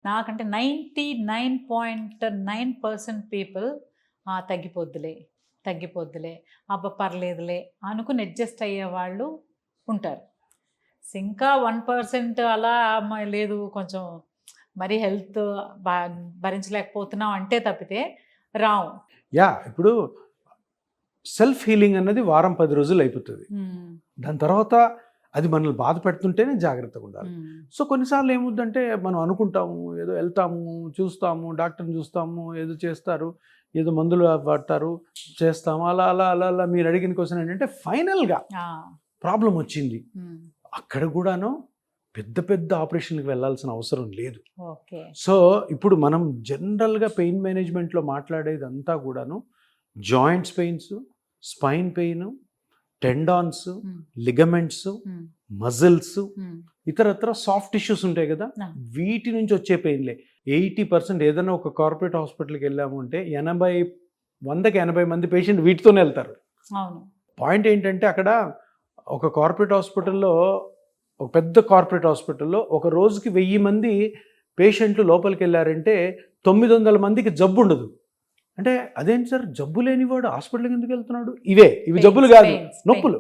నాకంటే 99.9% పీపుల్ తగ్గిపోద్దులే తగ్గిపోద్దులే అబ్బా పర్లేదులే అనుకుని అడ్జస్ట్ అయ్యే వాళ్ళు ఉంటారు. ఇంకా 1% అలా లేదు కొంచెం మరి హెల్త్ భరించలేకపోతున్నాం అంటే తప్పితే రావు. ఇప్పుడు సెల్ఫ్ హీలింగ్ అన్నది వారం 10 రోజులు అయిపోతుంది. దాని తర్వాత అది మనల్ని బాధ పెడుతుంటేనే జాగ్రత్తగా ఉండాలి. సో కొన్నిసార్లు ఏముందంటే మనం అనుకుంటాము, ఏదో వెళ్తాము, చూస్తాము, డాక్టర్ని చూస్తాము, ఏదో చేస్తారు, ఏదో మందులు పడతారు, చేస్తాము, అలా అలా అలా అలా. మీరు అడిగిన క్వశ్చన్ ఏంటంటే ఫైనల్గా ప్రాబ్లం వచ్చింది, అక్కడ కూడాను పెద్ద పెద్ద ఆపరేషన్కి వెళ్ళాల్సిన అవసరం లేదు. సో ఇప్పుడు మనం జనరల్గా పెయిన్ మేనేజ్మెంట్లో మాట్లాడేదంతా కూడాను joints pains, spine pain, tendons, ligaments, muscles, ఇతరత్ర సాఫ్ట్ టిష్యూస్ ఉంటాయి కదా, వీటి నుంచి వచ్చే పెయిన్లే 80%. ఏదైనా ఒక కార్పొరేట్ హాస్పిటల్కి వెళ్ళాము అంటే 100-80 మంది పేషెంట్ వీటితోనే వెళ్తారు. పాయింట్ ఏంటంటే అక్కడ ఒక కార్పొరేట్ హాస్పిటల్లో, ఒక పెద్ద కార్పొరేట్ హాస్పిటల్లో ఒక రోజుకి 1000 మంది పేషెంట్లు లోపలికి వెళ్ళారంటే 900 మందికి జబ్బు ఉండదు. అంటే అదేంటి సార్, జబ్బు లేనివాడు హాస్పిటల్కి ఎందుకు వెళ్తున్నాడు? ఇవి జబ్బులు కాదు, నొప్పులు.